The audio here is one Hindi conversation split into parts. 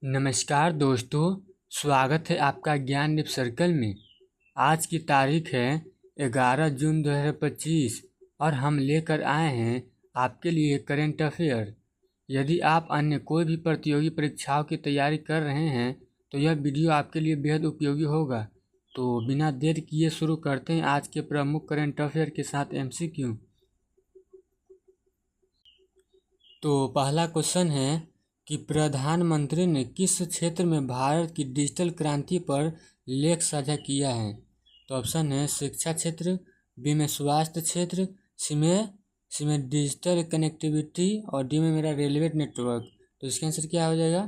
नमस्कार दोस्तों, स्वागत है आपका ज्ञान दीप सर्कल में। आज की तारीख है 11 जून 2025 और हम लेकर आए हैं आपके लिए करेंट अफेयर। यदि आप अन्य कोई भी प्रतियोगी परीक्षाओं की तैयारी कर रहे हैं तो यह वीडियो आपके लिए बेहद उपयोगी होगा। तो बिना देर किए शुरू करते हैं आज के प्रमुख करेंट अफेयर के साथ MCQ। तो पहला क्वेश्चन है कि प्रधानमंत्री ने किस क्षेत्र में भारत की डिजिटल क्रांति पर लेख साझा किया है। तो ऑप्शन है शिक्षा क्षेत्र, बी में स्वास्थ्य क्षेत्र, सी में डिजिटल कनेक्टिविटी और डी में मेरा रेलवे नेटवर्क। तो इसका आंसर क्या हो जाएगा।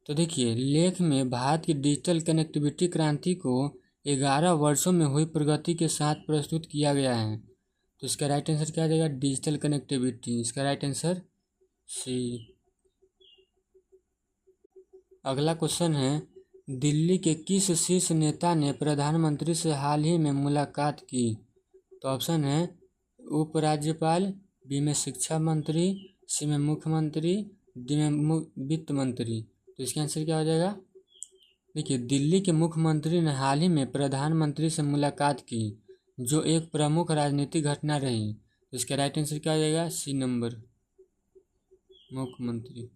तो देखिए, लेख में भारत की डिजिटल कनेक्टिविटी क्रांति को 11 वर्षों में हुई प्रगति के साथ प्रस्तुत किया गया है। तो इसका राइट आंसर क्या आ जाएगा, डिजिटल कनेक्टिविटी। इसका राइट आंसर सी। अगला क्वेश्चन है, दिल्ली के किस शीर्ष नेता ने प्रधानमंत्री से हाल ही में मुलाकात की। तो ऑप्शन है उपराज्यपाल, बी में शिक्षा मंत्री, सी में मुख्यमंत्री, डी में वित्त मंत्री। तो इसका आंसर क्या हो जाएगा। देखिए, दिल्ली के मुख्यमंत्री ने हाल ही में प्रधानमंत्री से मुलाकात की, जो एक प्रमुख राजनीतिक घटना रही। तो इसका राइट आंसर क्या हो जाएगा, सी नंबर, मुख्यमंत्री।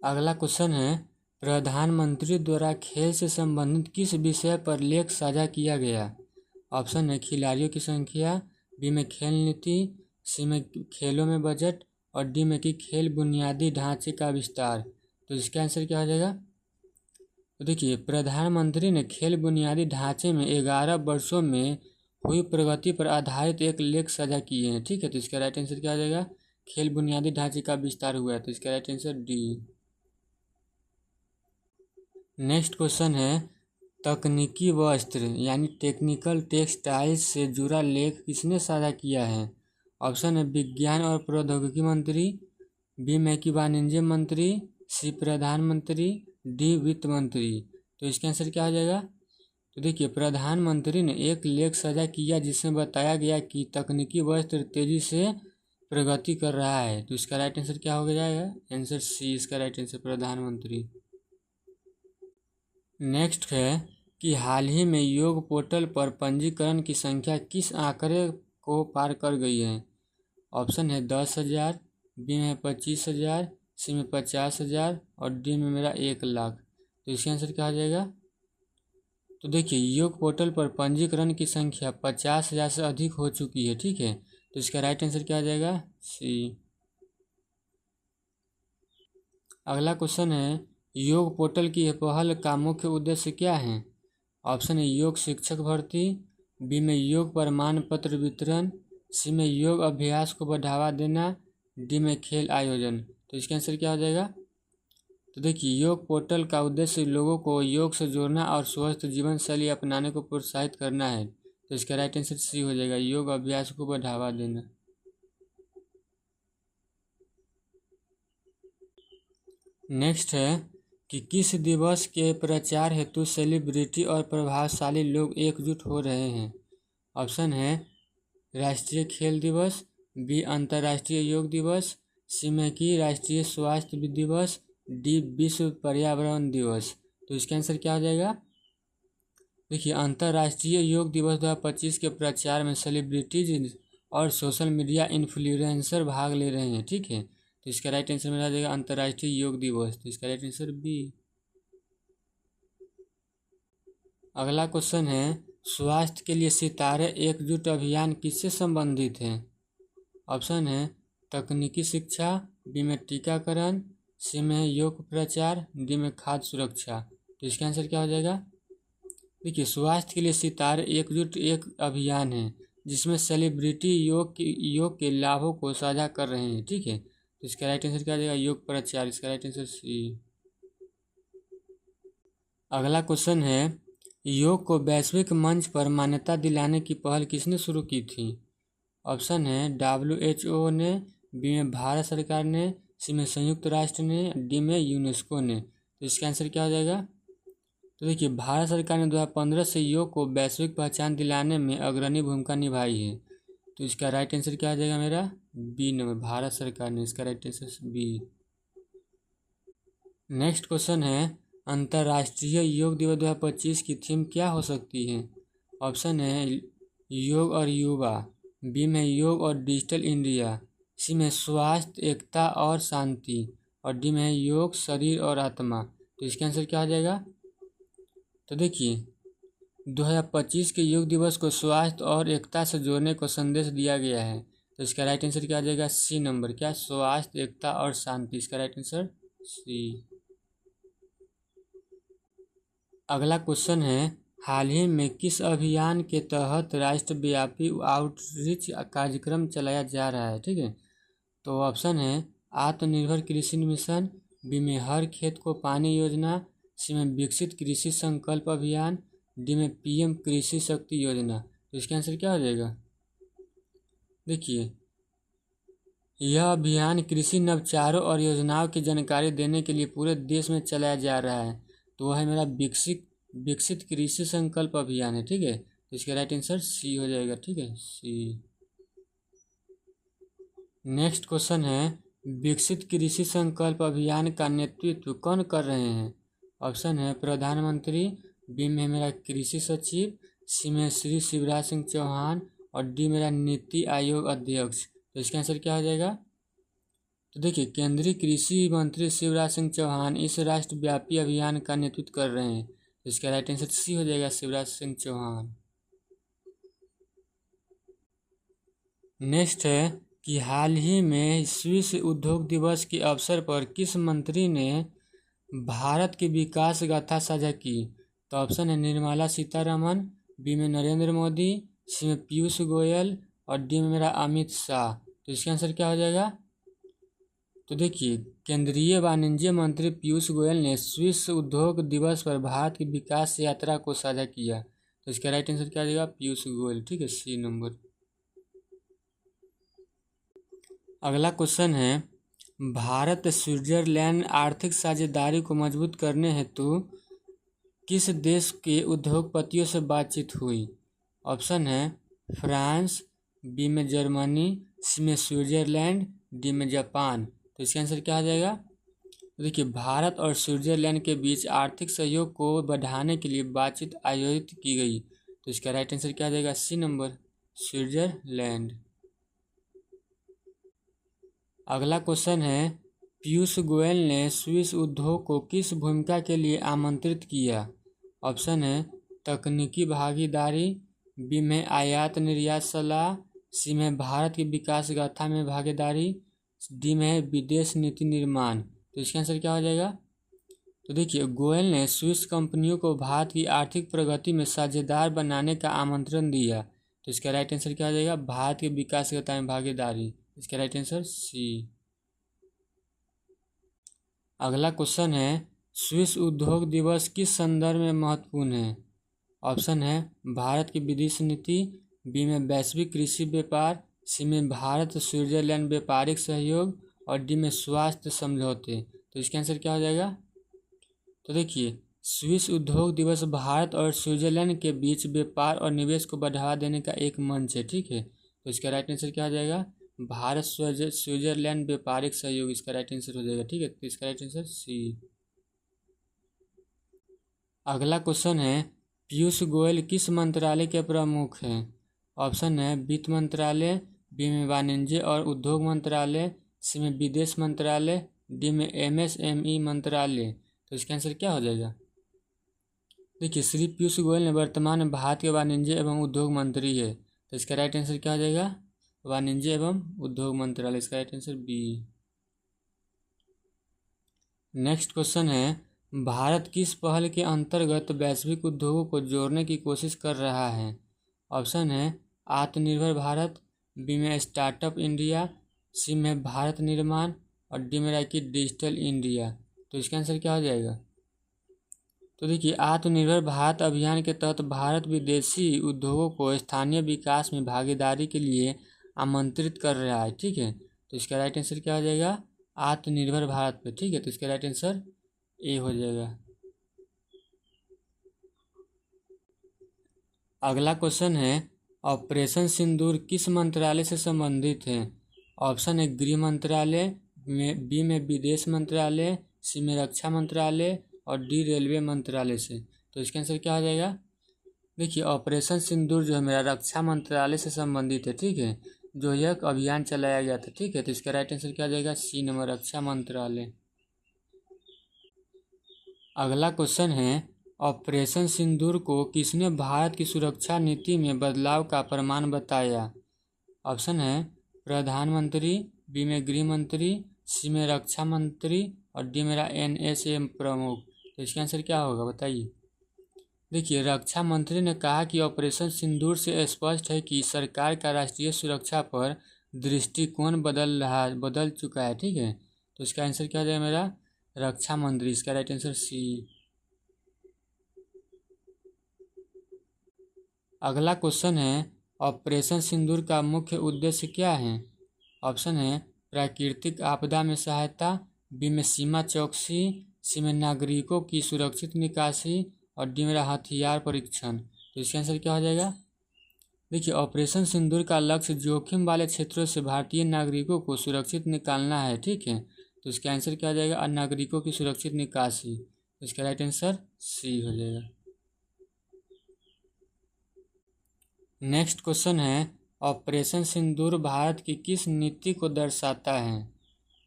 अगला क्वेश्चन है, प्रधानमंत्री द्वारा खेल से संबंधित किस विषय पर लेख साझा किया गया। ऑप्शन है खिलाड़ियों की संख्या, बी में खेल नीति, सी में खेलों में बजट और डी में कि खेल बुनियादी ढांचे का विस्तार। तो इसका आंसर क्या हो जाएगा। तो देखिए, प्रधानमंत्री ने खेल बुनियादी ढांचे में 11 वर्षों में हुई प्रगति पर आधारित एक लेख साझा किए हैं। ठीक है, तो इसका राइट आंसर क्या हो जाएगा, खेल बुनियादी ढांचे का विस्तार हुआ है। तो इसका right answer D. Next question है, तकनीकी वस्त्र यानी टेक्निकल टेक्सटाइल्स से जुड़ा लेख किसने साझा किया है। ऑप्शन है विज्ञान और प्रौद्योगिकी मंत्री, बी में कि वाणिज्य मंत्री, सी प्रधानमंत्री, डी वित्त मंत्री। तो इसका आंसर क्या हो जाएगा। तो देखिए, प्रधानमंत्री ने एक लेख साझा किया जिसमें बताया गया कि तकनीकी वस्त्र तेजी से प्रगति कर रहा है। तो इसका राइट आंसर क्या हो जाएगा, आंसर सी। इसका राइट आंसर प्रधानमंत्री। नेक्स्ट है कि हाल ही में योग पोर्टल पर पंजीकरण की संख्या किस आंकड़े को पार कर गई है। ऑप्शन है 10,000, बी में 25,000, सी में 50,000 और डी में मेरा 1,00,000। तो इसका आंसर क्या हो जाएगा। तो देखिए, योग पोर्टल पर पंजीकरण की संख्या 50,000 से अधिक हो चुकी है। ठीक है, तो इसका राइट आंसर क्या हो जाएगा, सी। अगला क्वेश्चन है, योग पोर्टल की पहल का मुख्य उद्देश्य क्या है। ऑप्शन है योग शिक्षक भर्ती, बी में योग प्रमाण पत्र वितरण, सी में योग अभ्यास को बढ़ावा देना, डी में खेल आयोजन। तो इसका आंसर क्या हो जाएगा। तो देखिए, योग पोर्टल का उद्देश्य लोगों को योग से जोड़ना और स्वस्थ जीवन शैली अपनाने को प्रोत्साहित करना है। तो इसका राइट आंसर सी हो जाएगा, योग अभ्यास को बढ़ावा देना। नेक्स्ट है कि किस दिवस के प्रचार हेतु सेलिब्रिटी और प्रभावशाली लोग एकजुट हो रहे हैं। ऑप्शन है राष्ट्रीय खेल दिवस, बी अंतर्राष्ट्रीय योग दिवस, सी में कि राष्ट्रीय स्वास्थ्य दिवस, डी विश्व पर्यावरण दिवस। तो इसका आंसर क्या हो जाएगा। देखिए, अंतर्राष्ट्रीय योग दिवस 2025 के प्रचार में सेलिब्रिटीज और सोशल मीडिया इन्फ्लुएंसर भाग ले रहे हैं। ठीक है, तो इसका राइट आंसर मेरा आ जाएगा अंतर्राष्ट्रीय योग दिवस। तो इसका राइट आंसर बी। अगला क्वेश्चन है, स्वास्थ्य के लिए सितारे एकजुट अभियान किससे संबंधित है। ऑप्शन है तकनीकी शिक्षा, बी में टीकाकरण, सी में योग प्रचार, डी में खाद्य सुरक्षा। तो इसका आंसर क्या हो जाएगा। देखिए, स्वास्थ्य के लिए सितारे एकजुट एक अभियान है जिसमें सेलिब्रिटी योग के लाभों को साझा कर रहे हैं। ठीक है, तो इसका राइट आंसर क्या हो जाएगा, योग प्रचार। इसका राइट आंसर सी। अगला क्वेश्चन है, योग को वैश्विक मंच पर मान्यता दिलाने की पहल किसने शुरू की थी। ऑप्शन है WHO ने, बी में भारत सरकार ने, सी में संयुक्त राष्ट्र ने, डी में यूनेस्को ने। तो इसका आंसर क्या हो जाएगा। तो देखिए, भारत सरकार ने 2015 से योग को वैश्विक पहचान दिलाने में अग्रणी भूमिका निभाई है। तो इसका राइट आंसर क्या आ जाएगा मेरा, बी नंबर, भारत सरकार ने। इसका right answer B. Next question है अंतर्राष्ट्रीय योग दिवस 2025 की थीम क्या हो सकती है। ऑप्शन है योग और युवा, बी में योग और डिजिटल इंडिया, सी में स्वास्थ्य एकता और शांति, और डी में योग शरीर और आत्मा। तो इसका आंसर क्या हो जाएगा। तो देखिए 2025 के योग दिवस को स्वास्थ्य और एकता से जोड़ने को संदेश दिया गया है। तो इसका राइट आंसर क्या आ जाएगा, सी नंबर, क्या स्वास्थ्य एकता और शांति। इसका राइट आंसर सी। अगला क्वेश्चन है हाल ही में किस अभियान के तहत राष्ट्रव्यापी आउटरीच कार्यक्रम चलाया जा रहा है। ठीक है, तो ऑप्शन है आत्मनिर्भर कृषि मिशन, बी में हर खेत को पानी योजना, सी में विकसित कृषि संकल्प अभियान, डी में पीएम कृषि शक्ति योजना। तो इसका आंसर क्या हो जाएगा। देखिए यह अभियान कृषि नवाचारों और योजनाओं की जानकारी देने के लिए पूरे देश में चलाया जा रहा है। तो वह है मेरा विकसित कृषि संकल्प अभियान है। ठीक है, तो इसका राइट आंसर सी हो जाएगा। ठीक है, सी। नेक्स्ट क्वेश्चन है विकसित कृषि संकल्प अभियान का नेतृत्व कौन कर रहे हैं। ऑप्शन है प्रधानमंत्री, बी में मेरा कृषि सचिव, सी में श्री शिवराज सिंह चौहान, और डी मेरा नीति आयोग अध्यक्ष। तो इसका आंसर क्या हो जाएगा। तो देखिए केंद्रीय कृषि मंत्री शिवराज सिंह चौहान इस राष्ट्रव्यापी अभियान का नेतृत्व कर रहे हैं। तो इसका राइट आंसर सी हो जाएगा, शिवराज सिंह चौहान। नेक्स्ट है कि हाल ही में विश्व उद्योग दिवस के अवसर पर किस मंत्री ने भारत की विकास गाथा साझा की। तो ऑप्शन है निर्मला सीतारमन, बी में नरेंद्र मोदी, सी में पीयूष गोयल, और डी में मेरा अमित शाह। तो इसका आंसर क्या हो जाएगा। तो देखिए केंद्रीय वाणिज्य मंत्री पीयूष गोयल ने विश्व उद्योग दिवस पर भारत की विकास यात्रा को साझा किया। तो इसका राइट आंसर क्या हो जाएगा, पीयूष गोयल। ठीक है, सी नंबर। अगला क्वेश्चन है भारत स्विट्जरलैंड आर्थिक साझेदारी को मजबूत करने हेतु किस देश के उद्योगपतियों से बातचीत हुई। ऑप्शन है फ्रांस, बी में जर्मनी, सी में स्विट्जरलैंड, डी में जापान। तो इसका आंसर क्या आ जाएगा। देखिए भारत और स्विट्जरलैंड के बीच आर्थिक सहयोग को बढ़ाने के लिए बातचीत आयोजित की गई। तो इसका राइट आंसर क्या आ जाएगा, सी नंबर, स्विट्जरलैंड। अगला क्वेश्चन है पीयूष गोयल ने स्विस उद्योग को किस भूमिका के लिए आमंत्रित किया। ऑप्शन है तकनीकी भागीदारी, बी में आयात निर्यात सलाह, सी में भारत की विकास गाथा में भागीदारी, डी में विदेश नीति निर्माण। तो इसका आंसर क्या हो जाएगा। तो देखिए गोयल ने स्विस कंपनियों को भारत की आर्थिक प्रगति में साझेदार बनाने का आमंत्रण दिया। तो इसका राइट आंसर क्या हो जाएगा, भारत की विकास गाथा में भागीदारी। इसका राइट आंसर सी। अगला क्वेश्चन है स्विस उद्योग दिवस किस संदर्भ में महत्वपूर्ण है। ऑप्शन है भारत की विदेश नीति, बी में वैश्विक कृषि व्यापार, सी में भारत स्विट्जरलैंड व्यापारिक सहयोग, और डी में स्वास्थ्य समझौते। तो इसका आंसर क्या हो जाएगा। तो देखिए स्विस उद्योग दिवस भारत और स्विट्जरलैंड के बीच व्यापार और निवेश को बढ़ावा देने का एक मंच है। ठीक है, तो इसका राइट आंसर क्या हो जाएगा, भारत स्विट्जरलैंड व्यापारिक सहयोग। इसका राइट आंसर हो जाएगा। ठीक है, तो इसका राइट आंसर सी। अगला क्वेश्चन है पीयूष गोयल किस मंत्रालय के प्रमुख हैं। ऑप्शन है वित्त मंत्रालय, बी में वाणिज्य और उद्योग मंत्रालय, सी में विदेश मंत्रालय, डी में एमएसएमई मंत्रालय। तो इसका आंसर क्या हो जाएगा। देखिए श्री पीयूष गोयल ने वर्तमान में भारत के वाणिज्य एवं उद्योग मंत्री है। तो इसका राइट आंसर क्या हो जाएगा, वाणिज्य एवं उद्योग मंत्रालय। इसका right answer B. Next question है भारत किस पहल के अंतर्गत वैश्विक उद्योगों को जोड़ने की कोशिश कर रहा है। ऑप्शन है आत्मनिर्भर भारत, बी में स्टार्टअप इंडिया, सी में भारत निर्माण, और डी में रहा कि डिजिटल इंडिया। तो इसका आंसर क्या हो जाएगा। तो देखिए आत्मनिर्भर भारत अभियान के तहत भारत विदेशी उद्योगों को स्थानीय विकास में भागीदारी के लिए आमंत्रित कर रहा है। ठीक है, तो इसका राइट आंसर क्या हो जाएगा, आत्मनिर्भर भारत पे। ठीक है, तो इसका राइट आंसर ए हो जाएगा। अगला क्वेश्चन है ऑपरेशन सिंदूर किस मंत्रालय से संबंधित है। ऑप्शन है गृह मंत्रालय, बी में विदेश मंत्रालय, सी में रक्षा मंत्रालय और डी रेलवे मंत्रालय से। तो इसका आंसर क्या हो जाएगा? देखिए ऑपरेशन सिंदूर जो है मेरा रक्षा मंत्रालय से संबंधित है, ठीक है, जो यह अभियान चलाया गया था, ठीक है। तो इसका राइट आंसर क्या हो जाएगा? सी नंबर रक्षा मंत्रालय। अगला क्वेश्चन है ऑपरेशन सिंदूर को किसने भारत की सुरक्षा नीति में बदलाव का प्रमाण बताया? ऑप्शन है प्रधानमंत्री, बी में गृह मंत्री, सी में रक्षा मंत्री और डी मेरा NSA प्रमुख। तो इसका आंसर क्या होगा बताइए? देखिए रक्षा मंत्री ने कहा कि ऑपरेशन सिंदूर से स्पष्ट है कि सरकार का राष्ट्रीय सुरक्षा पर दृष्टिकोण बदल चुका है, ठीक है। तो इसका आंसर क्या हो जाएगा मेरा? रक्षा मंत्री। इसका राइट आंसर सी। अगला क्वेश्चन है ऑपरेशन सिंदूर का मुख्य उद्देश्य क्या है? ऑप्शन है प्राकृतिक आपदा में सहायता, बी में सीमा चौकसी, सी में नागरिकों की सुरक्षित निकासी और डी मेरा हथियार परीक्षण। तो इसका आंसर क्या हो जाएगा? देखिए ऑपरेशन सिंदूर का लक्ष्य जोखिम वाले क्षेत्रों से भारतीय नागरिकों को सुरक्षित निकालना है, ठीक है। तो इसका आंसर क्या हो जाएगा? नागरिकों की सुरक्षित निकासी। तो इसका राइट आंसर सी हो जाएगा। नेक्स्ट क्वेश्चन है ऑपरेशन सिंदूर भारत की किस नीति को दर्शाता है?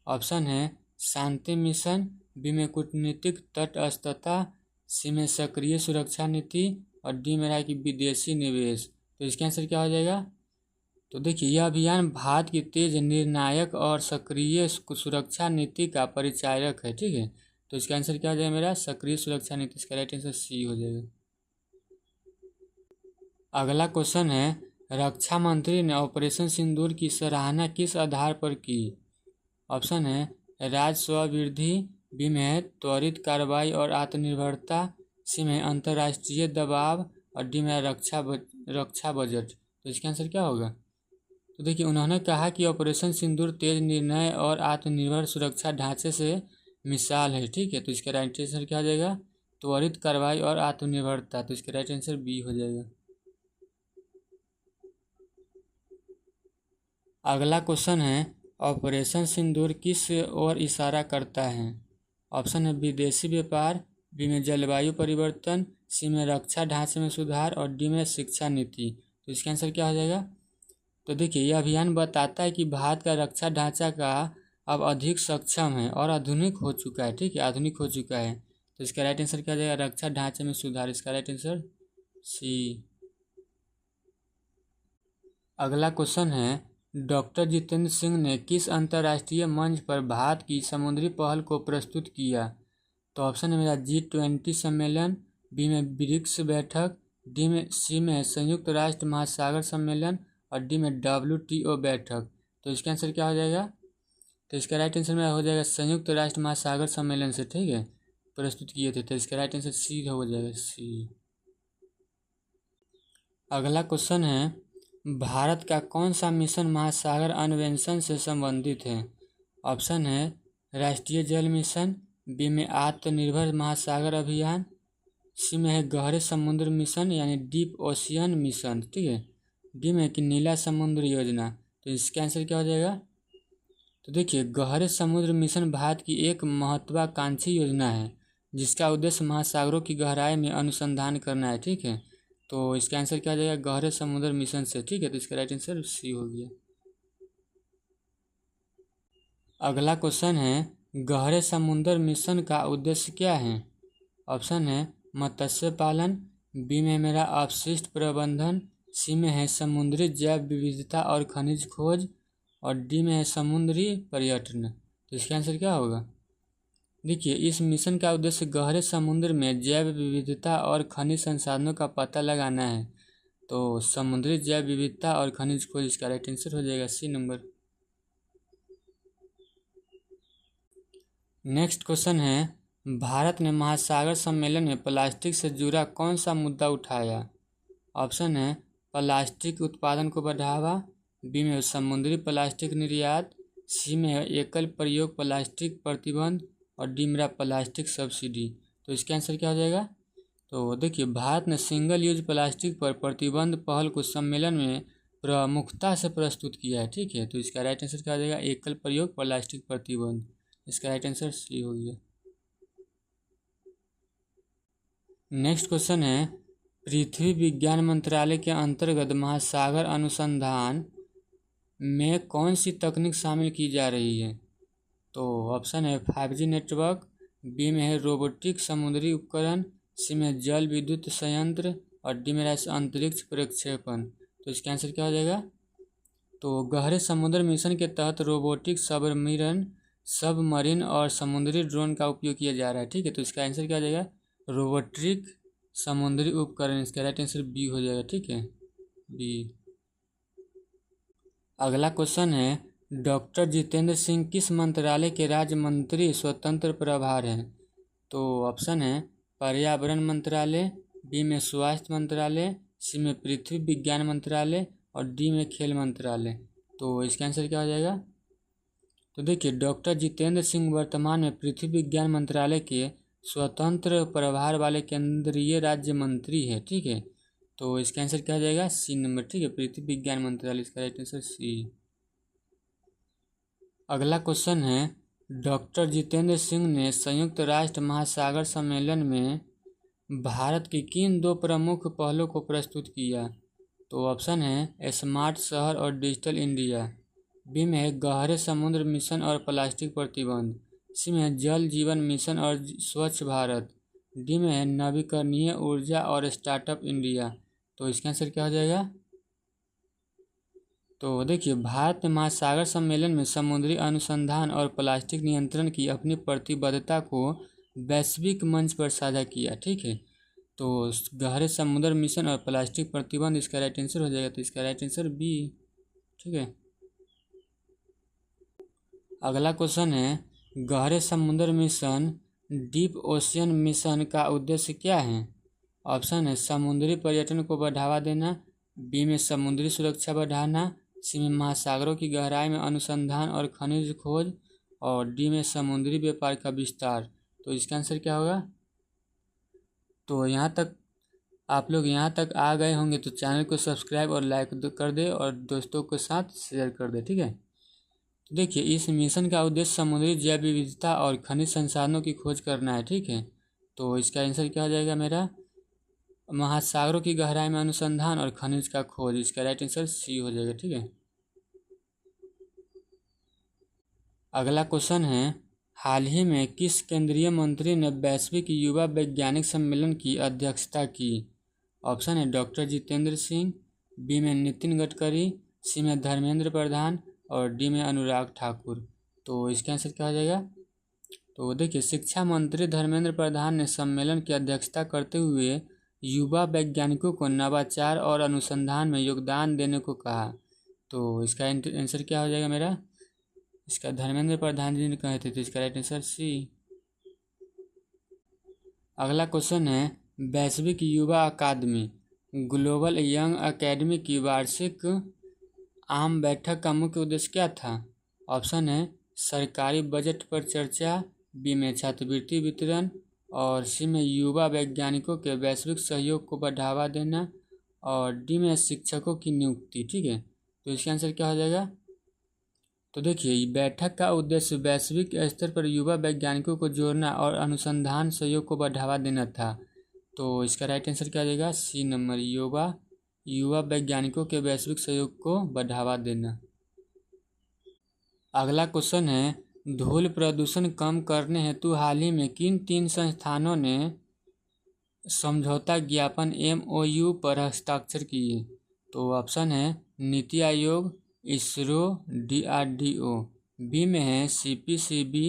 ऑप्शन है शांति मिशन, बी में कूटनीतिक तटस्थता, सी में सक्रिय सुरक्षा नीति और डी में है कि विदेशी निवेश। तो इसका आंसर क्या हो जाएगा? तो देखिए यह अभियान भारत की तेज, निर्णायक और सक्रिय सुरक्षा नीति का परिचायक है, ठीक है। तो इसका आंसर क्या हो जाएगा मेरा? सक्रिय सुरक्षा नीति। इसका राइट आंसर सी हो जाएगा। अगला क्वेश्चन है रक्षा मंत्री ने ऑपरेशन सिंदूर की सराहना किस आधार पर की? ऑप्शन है राजस्व वृद्धि, बी में है त्वरित कार्रवाई और आत्मनिर्भरता, सी में अंतर्राष्ट्रीय दबाव और डी में रक्षा बजट। तो इसका आंसर क्या होगा? तो देखिए उन्होंने कहा कि ऑपरेशन सिंदूर तेज निर्णय और आत्मनिर्भर सुरक्षा ढांचे से मिसाल है, ठीक है। तो इसका राइट आंसर क्या हो जाएगा? त्वरित कार्रवाई और आत्मनिर्भरता। तो इसका राइट आंसर बी हो जाएगा। अगला क्वेश्चन है ऑपरेशन सिंदूर किस ओर इशारा करता है? ऑप्शन है विदेशी व्यापार, बी में जलवायु परिवर्तन, सी में रक्षा ढांचे में सुधार और डी में शिक्षा नीति। तो इसका आंसर क्या हो जाएगा? तो देखिए यह अभियान बताता है कि भारत का रक्षा ढांचा का अब अधिक सक्षम है और आधुनिक हो चुका है, ठीक है, आधुनिक हो चुका है। तो इसका राइट आंसर क्या हो जाएगा? रक्षा ढांचे में सुधार। इसका राइट आंसर सी। अगला क्वेश्चन है डॉक्टर जितेंद्र सिंह ने किस अंतर्राष्ट्रीय मंच पर भारत की समुद्री पहल को प्रस्तुत किया? तो ऑप्शन है मेरा G20 सम्मेलन, बी में ब्रिक्स बैठक, सी में संयुक्त राष्ट्र महासागर सम्मेलन और डी में WTO बैठक। तो इसका आंसर क्या हो जाएगा? तो इसका राइट आंसर मेरा हो जाएगा संयुक्त राष्ट्र महासागर सम्मेलन से, ठीक है, प्रस्तुत किए थे। तो इसका राइट आंसर सी हो जाएगा, सी। अगला क्वेश्चन है भारत का कौन सा मिशन महासागर अन्वेषण से संबंधित है? ऑप्शन है राष्ट्रीय जल मिशन, बी में आत्मनिर्भर महासागर अभियान, सी में है गहरे समुद्र मिशन यानी डीप ओशियन मिशन, ठीक है, डी में कि नीला समुद्र योजना। तो इसका आंसर क्या हो जाएगा? तो देखिए गहरे समुद्र मिशन भारत की एक महत्वाकांक्षी योजना है जिसका उद्देश्य महासागरों की गहराई में अनुसंधान करना है, ठीक है। तो इसका आंसर क्या हो जाएगा? गहरे समुद्र मिशन से, ठीक है। तो इसका राइट आंसर सी हो गया। अगला क्वेश्चन है गहरे समुद्र मिशन का उद्देश्य क्या है? ऑप्शन है मत्स्य पालन, बी में मेरा अपशिष्ट प्रबंधन, सी में है समुद्री जैव विविधता और खनिज खोज और डी में है समुद्री पर्यटन। तो इसका आंसर क्या होगा? देखिए इस मिशन का उद्देश्य गहरे समुद्र में जैव विविधता और खनिज संसाधनों का पता लगाना है। तो समुद्री जैव विविधता और खनिज खोज। इसका राइट आंसर हो जाएगा सी नंबर। नेक्स्ट क्वेश्चन है भारत ने महासागर सम्मेलन में प्लास्टिक से जुड़ा कौन सा मुद्दा उठाया? ऑप्शन है प्लास्टिक उत्पादन को बढ़ावा, बी में समुद्री प्लास्टिक निर्यात, सी में एकल प्रयोग प्लास्टिक प्रतिबंध और डी मेरा प्लास्टिक सब्सिडी। तो इसका आंसर क्या हो जाएगा? तो देखिए भारत ने सिंगल यूज प्लास्टिक पर प्रतिबंध पहल को सम्मेलन में प्रमुखता से प्रस्तुत किया है, ठीक है। तो इसका राइट आंसर क्या हो जाएगा? एकल प्रयोग प्लास्टिक प्रतिबंध। इसका राइट आंसर सी हो गया। नेक्स्ट क्वेश्चन है, पृथ्वी विज्ञान मंत्रालय के अंतर्गत महासागर अनुसंधान में कौन सी तकनीक शामिल की जा रही है? तो ऑप्शन है 5G नेटवर्क, बी में है रोबोटिक समुद्री उपकरण, सी में जल विद्युत संयंत्र और डी में है अंतरिक्ष प्रक्षेपण। तो इसका आंसर क्या हो जाएगा? तो गहरे समुद्र मिशन के तहत रोबोटिक सबमरीन और समुद्री ड्रोन का उपयोग किया जा रहा है। ठीक है, तो इसका आंसर क्या हो जाएगा? रोबोटिक समुद्री उपकरण। इसका राइट आंसर बी हो जाएगा। ठीक है, बी। अगला क्वेश्चन है, डॉक्टर जितेंद्र सिंह किस मंत्रालय के राज्य मंत्री स्वतंत्र प्रभार हैं? तो ऑप्शन है पर्यावरण मंत्रालय, बी में स्वास्थ्य मंत्रालय, सी में पृथ्वी विज्ञान मंत्रालय और डी में खेल मंत्रालय। तो इसका आंसर क्या हो जाएगा? तो देखिए, डॉक्टर जितेंद्र सिंह वर्तमान में पृथ्वी विज्ञान मंत्रालय के स्वतंत्र प्रभार वाले केंद्रीय राज्य मंत्री है। ठीक है, तो इसका आंसर क्या हो जाएगा? C number. ठीक है, पृथ्वी विज्ञान मंत्रालय, इसका राइट आंसर सी। अगला क्वेश्चन है, डॉक्टर जितेंद्र सिंह ने संयुक्त राष्ट्र महासागर सम्मेलन में भारत की किन दो प्रमुख पहलों को प्रस्तुत किया? तो ऑप्शन है स्मार्ट शहर और डिजिटल इंडिया, बी में है गहरे समुद्र मिशन और प्लास्टिक प्रतिबंध, सी में है जल जीवन मिशन और स्वच्छ भारत, डी में है नवीकरणीय ऊर्जा और स्टार्टअप इंडिया। तो इसका आंसर क्या हो जाएगा? तो देखिए, भारत ने महासागर सम्मेलन में समुद्री अनुसंधान और प्लास्टिक नियंत्रण की अपनी प्रतिबद्धता को वैश्विक मंच पर साझा किया। ठीक है, तो गहरे समुद्र मिशन और प्लास्टिक प्रतिबंध इसका राइट आंसर हो जाएगा। तो इसका राइट आंसर बी। ठीक है, अगला क्वेश्चन है, गहरे समुद्र मिशन डीप ओशियन मिशन का उद्देश्य क्या है? ऑप्शन है समुद्री पर्यटन को बढ़ावा देना, बी में समुद्री सुरक्षा बढ़ाना, सी में महासागरों की गहराई में अनुसंधान और खनिज खोज और डी में समुद्री व्यापार का विस्तार। तो इसका आंसर क्या होगा? तो यहाँ तक आप लोग यहाँ तक आ गए होंगे तो चैनल को सब्सक्राइब और लाइक कर दे और दोस्तों के साथ शेयर कर दे। ठीक है, तो देखिए, इस मिशन का उद्देश्य समुद्री जैव विविधता और खनिज संसाधनों की खोज करना है। ठीक है, तो इसका आंसर क्या हो जाएगा मेरा? महासागरों की गहराई में अनुसंधान और खनिज का खोज। इसका राइट आंसर सी हो जाएगा। ठीक है, अगला क्वेश्चन है, हाल ही में किस केंद्रीय मंत्री ने वैश्विक युवा वैज्ञानिक सम्मेलन की अध्यक्षता की? ऑप्शन है डॉक्टर जितेंद्र सिंह, बी में नितिन गडकरी, सी में धर्मेंद्र प्रधान और डी में अनुराग ठाकुर। तो इसका आंसर क्या हो जाएगा? तो देखिए, शिक्षा मंत्री धर्मेंद्र प्रधान ने सम्मेलन की अध्यक्षता करते हुए युवा वैज्ञानिकों को नवाचार और अनुसंधान में योगदान देने को कहा। तो इसका आंसर क्या हो जाएगा मेरा? इसका धर्मेंद्र प्रधान जी ने कहे थे। तो इसका राइट आंसर सी। अगला क्वेश्चन है, वैश्विक युवा अकादमी ग्लोबल यंग अकेडमी की वार्षिक आम बैठक का मुख्य उद्देश्य क्या था? ऑप्शन है सरकारी बजट पर चर्चा, बी में छात्रवृत्ति वितरण और सी में युवा वैज्ञानिकों के वैश्विक सहयोग को बढ़ावा देना और डी में शिक्षकों की नियुक्ति। ठीक है, तो इसका आंसर क्या हो जाएगा? तो देखिए, बैठक का उद्देश्य वैश्विक स्तर पर युवा वैज्ञानिकों को जोड़ना और अनुसंधान सहयोग को बढ़ावा देना था। तो इसका राइट आंसर क्या हो जाएगा? सी नंबर, युवा वैज्ञानिकों के वैश्विक सहयोग को बढ़ावा देना। अगला क्वेश्चन है, धूल प्रदूषण कम करने हेतु हाल ही में किन 3 संस्थानों ने समझौता ज्ञापन MOU पर हस्ताक्षर किए? तो ऑप्शन है नीति आयोग, इसरो, DRDO, बी में है CPCB,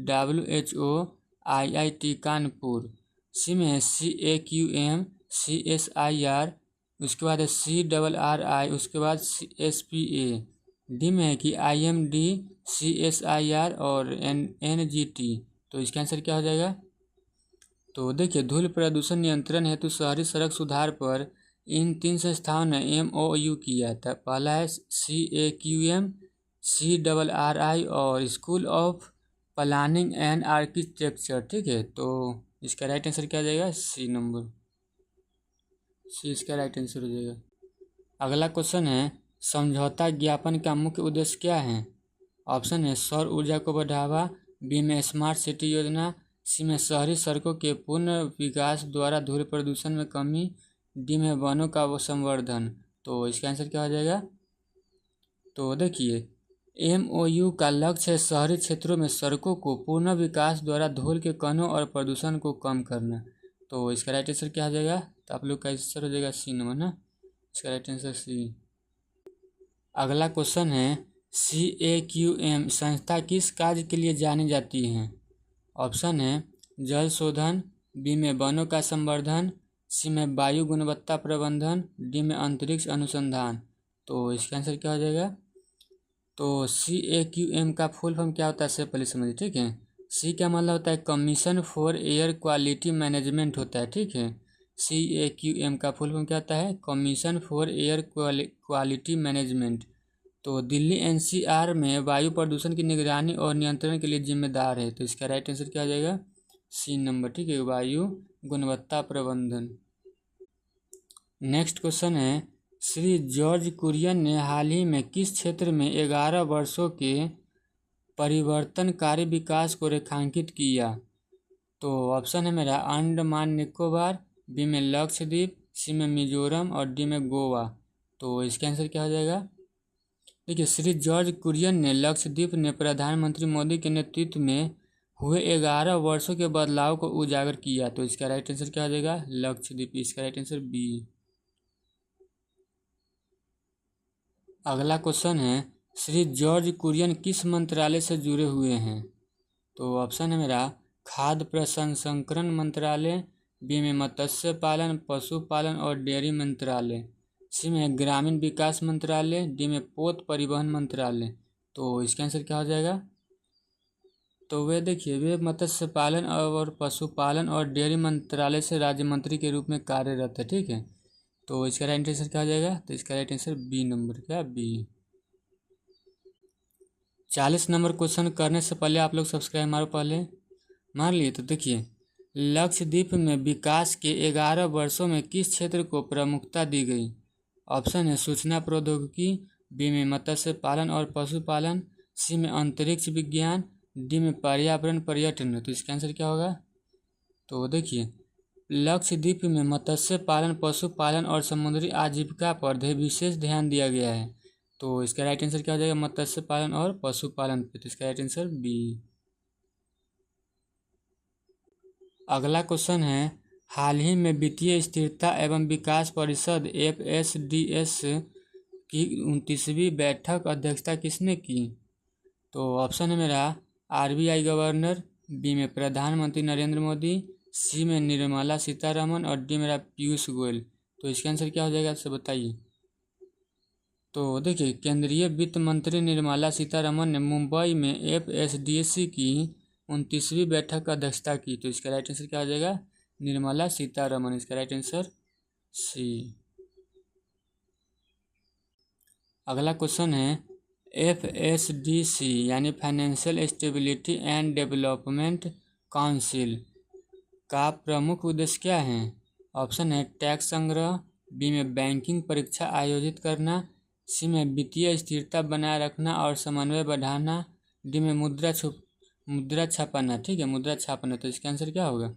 WHO, IIT कानपुर, सी में है CAQM, CSIR, उसके बाद है CRRI, उसके बाद SPA, डी में है कि IMD, CSIR और NGT। तो इसका आंसर क्या हो जाएगा? तो देखिए, धूल प्रदूषण नियंत्रण हेतु शहरी सड़क सुधार पर इन 3 संस्थाओं ने MOU किया था। पहला है CAQM, CRRI और school of planning and architecture. ठीक है, तो इसका राइट आंसर क्या हो जाएगा? सी नंबर, सी इसका राइट आंसर हो जाएगा। अगला क्वेश्चन है, समझौता ज्ञापन का मुख्य उद्देश्य क्या है? ऑप्शन है सौर ऊर्जा को बढ़ावा, बी में स्मार्ट सिटी योजना, सी में शहरी सड़कों के पूर्ण विकास द्वारा धूल प्रदूषण में कमी, डी में वनों का संवर्धन। तो इसका आंसर क्या हो जाएगा? तो देखिए MOU का लक्ष्य है शहरी क्षेत्रों में सड़कों को पूर्ण विकास द्वारा धूल के कणों और प्रदूषण को कम करना। तो इसका राइट आंसर क्या हो जाएगा? तो आप लोग का आंसर हो जाएगा सी नंबर ना, इसका राइट आंसर सी। अगला क्वेश्चन है CAQM संस्था किस कार्य के लिए जानी जाती है? ऑप्शन है जल शोधन, बी में वनों का संवर्धन, सी में वायु गुणवत्ता प्रबंधन, डी में अंतरिक्ष अनुसंधान। तो इसका आंसर क्या हो जाएगा? तो CAQM का फुल फॉर्म क्या होता है इससे पहले समझिए, ठीक है। सी का मतलब होता है commission for air quality management होता है, ठीक है। CAQM का फुल फॉर्म क्या होता है? Commission for air quality management. तो दिल्ली NCR में वायु प्रदूषण की निगरानी और नियंत्रण के लिए जिम्मेदार है। तो इसका राइट आंसर क्या हो जाएगा? सी नंबर, ठीक है, वायु गुणवत्ता प्रबंधन। नेक्स्ट क्वेश्चन है श्री जॉर्ज कुरियन ने हाल ही में किस क्षेत्र में 11 वर्षों के परिवर्तनकारी विकास को रेखांकित किया? तो ऑप्शन है मेरा अंडमान निकोबार, बी में लक्षद्वीप, सी में मिजोरम और डी में गोवा। तो इसका आंसर क्या हो जाएगा? देखिए श्री जॉर्ज कुरियन ने लक्षद्वीप ने प्रधानमंत्री मोदी के नेतृत्व में हुए 11 वर्षों के बदलाव को उजागर किया। तो इसका राइट आंसर क्या हो जाएगा? लक्षद्वीप, इसका राइट आंसर बी। अगला क्वेश्चन है श्री जॉर्ज कुरियन किस मंत्रालय से जुड़े हुए हैं? तो ऑप्शन है मेरा खाद्य प्रसंस्करण मंत्रालय, बी में मत्स्य पालन, पशुपालन और डेयरी मंत्रालय, सी में ग्रामीण विकास मंत्रालय, डी में पोत परिवहन मंत्रालय। तो इसका आंसर क्या हो जाएगा? तो वे देखिए वे मत्स्य पालन और पशुपालन और डेयरी मंत्रालय से राज्य मंत्री के रूप में कार्यरत है, ठीक है। तो इसका राइट आंसर क्या हो जाएगा? तो इसका राइट आंसर बी नंबर, क्या बी। 40 नंबर क्वेश्चन करने से पहले आप लोग सब्सक्राइब मारो पहले, मार लिए। तो देखिए लक्षद्वीप में विकास के 11 वर्षों में किस क्षेत्र को प्रमुखता दी गई? ऑप्शन है सूचना प्रौद्योगिकी, बी में मत्स्य पालन और पशुपालन, सी में अंतरिक्ष विज्ञान, डी में पर्यावरण पर्यटन। तो इसका आंसर क्या होगा? तो देखिए लक्षद्वीप में मत्स्य पालन, पशुपालन और समुद्री आजीविका पर विशेष ध्यान दिया गया है। तो इसका राइट आंसर क्या हो जाएगा? मत्स्य पालन और पशुपालन पे। तो इसका राइट आंसर बी। अगला क्वेश्चन है हाल ही में वित्तीय स्थिरता एवं विकास परिषद FSDS की 29वीं बैठक अध्यक्षता किसने की? तो ऑप्शन है मेरा RBI गवर्नर, बी में प्रधानमंत्री नरेंद्र मोदी, सी में निर्मला सीतारमन और डी मेरा पीयूष गोयल। तो इसका आंसर क्या हो जाएगा आपसे बताइए। तो देखिए केंद्रीय वित्त मंत्री निर्मला सीतारमन ने मुंबई में FSDS की 29वीं बैठक का अध्यक्षता की। तो इसका राइट आंसर क्या हो जाएगा? निर्मला सीतारमन, इसका राइट आंसर सी। अगला क्वेश्चन है FSDC यानी financial stability and development council का प्रमुख उद्देश्य क्या है? ऑप्शन है टैक्स संग्रह, बी में बैंकिंग परीक्षा आयोजित करना, सी में वित्तीय स्थिरता बनाए रखना और समन्वय बढ़ाना, डी में मुद्रा छापाना, ठीक है, मुद्रा छापना। तो इसका आंसर क्या होगा?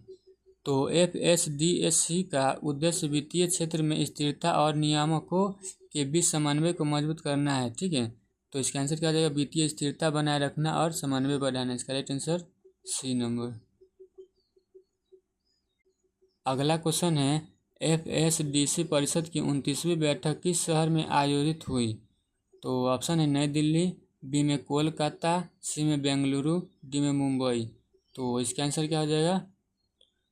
तो FSDC का उद्देश्य वित्तीय क्षेत्र में स्थिरता और नियामकों के बीच समन्वय को मजबूत करना है, ठीक है। तो इसका आंसर क्या हो जाएगा? वित्तीय स्थिरता बनाए रखना और समन्वय बढ़ाना, इसका राइट आंसर सी नंबर। अगला क्वेश्चन है FSDC परिषद की 29वीं बैठक किस शहर में आयोजित हुई? तो ऑप्शन है नई दिल्ली, बी में कोलकाता, सी में बेंगलुरु, डी में मुंबई। तो इसका आंसर क्या हो जाएगा?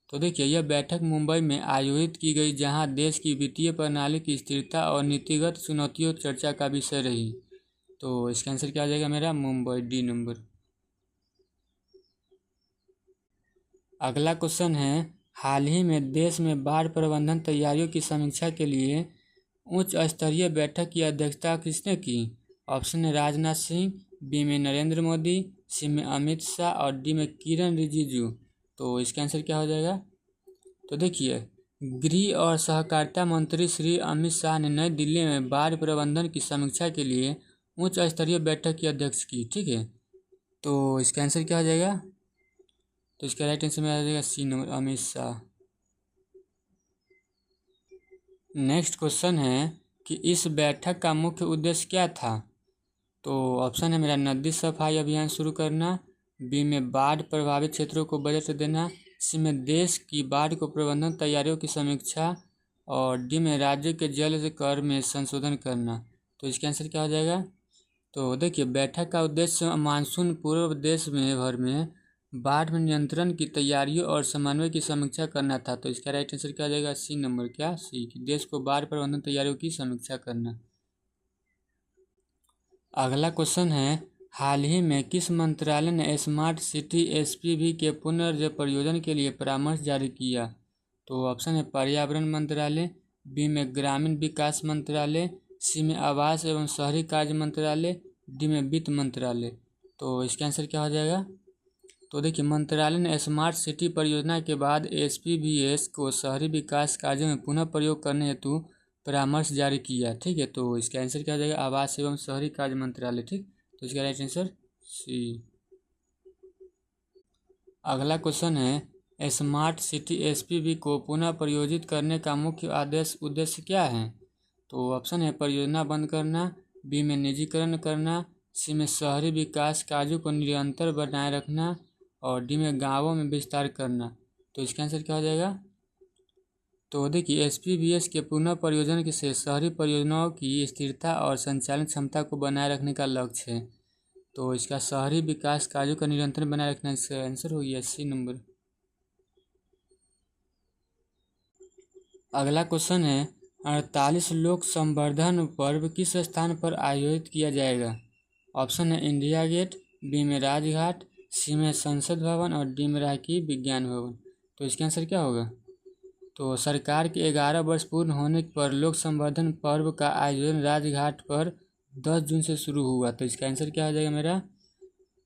तो देखिए यह बैठक मुंबई में आयोजित की गई जहां देश की वित्तीय प्रणाली की स्थिरता और नीतिगत चुनौतियों चर्चा का विषय रही। तो इसका आंसर क्या हो जाएगा मेरा? Mumbai, D number. अगला क्वेश्चन है हाल ही में देश में बाढ़ प्रबंधन तैयारियों की समीक्षा के लिए उच्च स्तरीय बैठक की अध्यक्षता किसने की? ऑप्शन है राजनाथ सिंह, बी में नरेंद्र मोदी, सी में अमित शाह और डी में किरण रिजिजू। तो इसका आंसर क्या हो जाएगा? तो देखिए गृह और सहकारिता मंत्री श्री अमित शाह ने नई दिल्ली में बाढ़ प्रबंधन की समीक्षा के लिए उच्च स्तरीय बैठक की अध्यक्षता की, ठीक है। तो इसका आंसर क्या हो जाएगा? तो इसका राइट आंसर में आ जाएगा C number, Amit Shah. Next question है कि इस बैठक का मुख्य उद्देश्य क्या था। तो ऑप्शन है मेरा नदी सफाई अभियान शुरू करना, बी में बाढ़ प्रभावित क्षेत्रों को बजट देना, सी में देश की बाढ़ को प्रबंधन तैयारियों की समीक्षा, और डी में राज्य के जल कर में संशोधन करना। तो इसका आंसर क्या हो जाएगा। तो देखिए, बैठक का उद्देश्य मानसून पूर्व देश में भर में बाढ़ में नियंत्रण की तैयारियों और समन्वय की समीक्षा करना था। तो इसका राइट आंसर क्या हो जाएगा, सी नंबर, क्या सी, कि देश को बाढ़ प्रबंधन तैयारियों की समीक्षा करना। अगला क्वेश्चन है, हाल ही में किस मंत्रालय ने स्मार्ट सिटी एसपीवी के पुनर्प्रयोजन के लिए परामर्श जारी किया। तो ऑप्शन है पर्यावरण मंत्रालय, बी में ग्रामीण विकास मंत्रालय, सी में आवास एवं शहरी कार्य मंत्रालय, डी में वित्त मंत्रालय। तो इसका आंसर क्या हो जाएगा। तो देखिए, मंत्रालय ने स्मार्ट सिटी परियोजना के बाद एसपीवीएस को शहरी विकास कार्यों में पुनः प्रयोग करने हेतु परामर्श जारी किया। ठीक है, तो इसका आंसर क्या हो जाएगा, आवास एवं शहरी कार्य मंत्रालय। ठीक, तो इसका राइट आंसर सी। अगला क्वेश्चन है, स्मार्ट सिटी एसपीवी को पुनः प्रयोजित करने का मुख्य उद्देश्य क्या है। तो ऑप्शन है परियोजना बंद करना, बी में निजीकरण करना, सी में शहरी विकास कार्यों को निरंतर बनाए रखना, और डी में गाँवों में विस्तार करना। तो इसका आंसर क्या हो जाएगा। तो देखिए, एसपीवीएस के पुनः प्रयोजन से शहरी परियोजनाओं की स्थिरता और संचालन क्षमता को बनाए रखने का लक्ष्य है। तो इसका शहरी विकास कार्यों का निरंतर बनाए रखना, इसका आंसर हो गया सी नंबर। अगला क्वेश्चन है, 48 लोक संवर्धन पर्व किस स्थान पर आयोजित किया जाएगा। ऑप्शन है इंडिया गेट, बी में राजघाट, सी में संसद भवन, और डी में राजकीय विज्ञान भवन। तो इसका आंसर क्या होगा। तो सरकार के 11 वर्ष पूर्ण होने पर लोक संवर्धन पर्व का आयोजन राजघाट पर 10 जून से शुरू हुआ। तो इसका आंसर क्या हो जाएगा मेरा,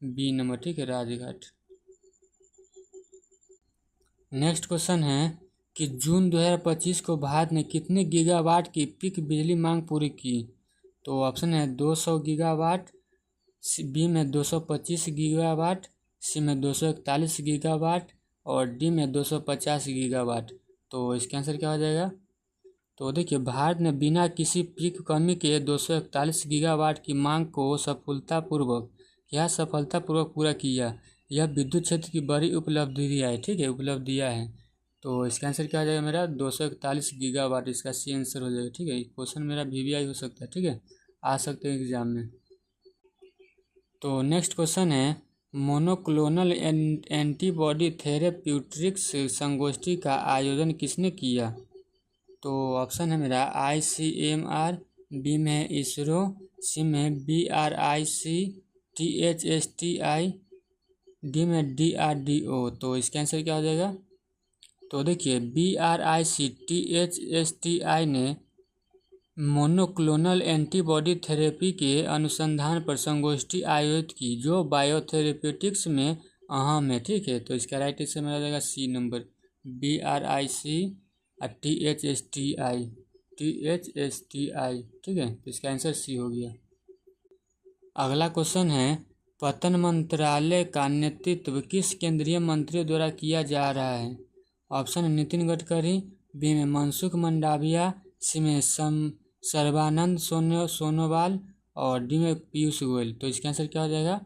बी नंबर। ठीक है, राजघाट। नेक्स्ट क्वेश्चन है कि जून 2025 को भारत ने कितने गीगावाट की पीक बिजली मांग पूरी की। तो ऑप्शन है 200 गीगावाट, बी में 225 गीगावाट, सी में 241 गीगावाट, और डी में 250 गीगावाट। तो इसका आंसर क्या हो जाएगा। तो देखिए, भारत ने बिना किसी पीक कमी के 241 गीगावाट की मांग को सफलतापूर्वक पूरा किया। यह विद्युत क्षेत्र की बड़ी उपलब्धि है। ठीक है, उपलब्धियाँ हैं। तो इसका आंसर क्या हो जाएगा मेरा, 241 गीगावाट, इसका सी आंसर हो जाएगा। ठीक है, क्वेश्चन मेरा वीवीआई हो सकता है। ठीक है, आ सकते हैं एग्जाम में। तो नेक्स्ट क्वेश्चन है, मोनोक्लोनल एंटीबॉडी थेरेप्यूटिक्स संगोष्ठी का आयोजन किसने किया। तो ऑप्शन है मेरा ICMR, बी में इसरो, सी में BRIC, THSTI, डी में DRDO। तो इसका आंसर क्या हो जाएगा। तो देखिए, BRIC THSTI ने मोनोक्लोनल एंटीबॉडी थेरेपी के अनुसंधान पर संगोष्ठी आयोजित की जो बायोथेरेप्यूटिक्स में अहम है। ठीक है, तो इसका राइट आंसर मिल जाएगा सी नंबर, BRIC और THSTI। ठीक है, तो इसका आंसर सी हो गया। अगला क्वेश्चन है, पत्तन मंत्रालय का नेतृत्व किस केंद्रीय मंत्री द्वारा किया जा रहा है। ऑप्शन है नितिन गडकरी, बी में मनसुख मंडाविया, सी में सर्बानंद सोनोवाल, और डी में पीयूष गोयल। तो इसका आंसर क्या हो जाएगा।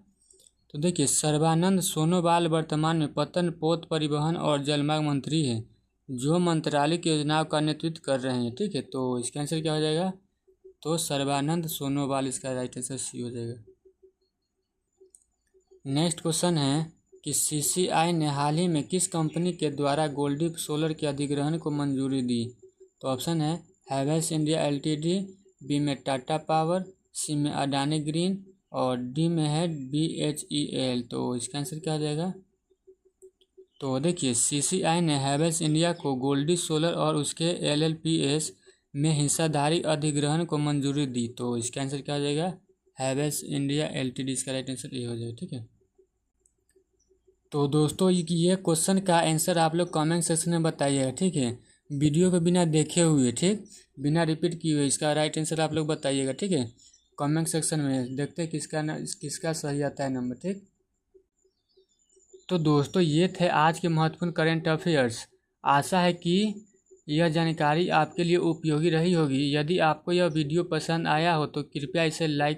तो देखिए, सर्बानंद सोनोवाल वर्तमान में पत्तन पोत परिवहन और जलमार्ग मंत्री हैं, जो मंत्रालय की योजनाओं का नेतृत्व कर रहे हैं। ठीक है, तो इसका आंसर क्या हो जाएगा। तो सर्बानंद सोनोवाल, इसका राइट आंसर सी हो जाएगा। नेक्स्ट क्वेश्चन है कि CCI ने हाल ही में किस कंपनी के द्वारा गोल्डी सोलर के अधिग्रहण को मंजूरी दी। तो ऑप्शन है हैवेल्स इंडिया LTD, बी में टाटा पावर, सी में अडानी ग्रीन, और डी में है BHEL। तो इसका आंसर क्या हो जाएगा। तो देखिए, CCI ने हैवेल्स इंडिया को गोल्डी सोलर और उसके LLPS में हिस्साधारी अधिग्रहण को मंजूरी दी। तो इसका आंसर क्या हो जाएगा, हैवेल्स इंडिया LTD, इसका राइट आंसर ये हो जाएगा। ठीक है, तो दोस्तों ये क्वेश्चन का आंसर आप लोग कमेंट सेक्शन में बताइएगा। ठीक है, वीडियो को बिना देखे हुए, ठीक, बिना रिपीट किए हुए इसका राइट आंसर आप लोग बताइएगा। ठीक है, कमेंट सेक्शन में देखते हैं किसका सही आता है नंबर। ठीक। तो दोस्तों ये थे आज के महत्वपूर्ण करेंट अफेयर्स। आशा है कि यह जानकारी आपके लिए उपयोगी रही होगी। यदि आपको यह वीडियो पसंद आया हो तो कृपया इसे लाइक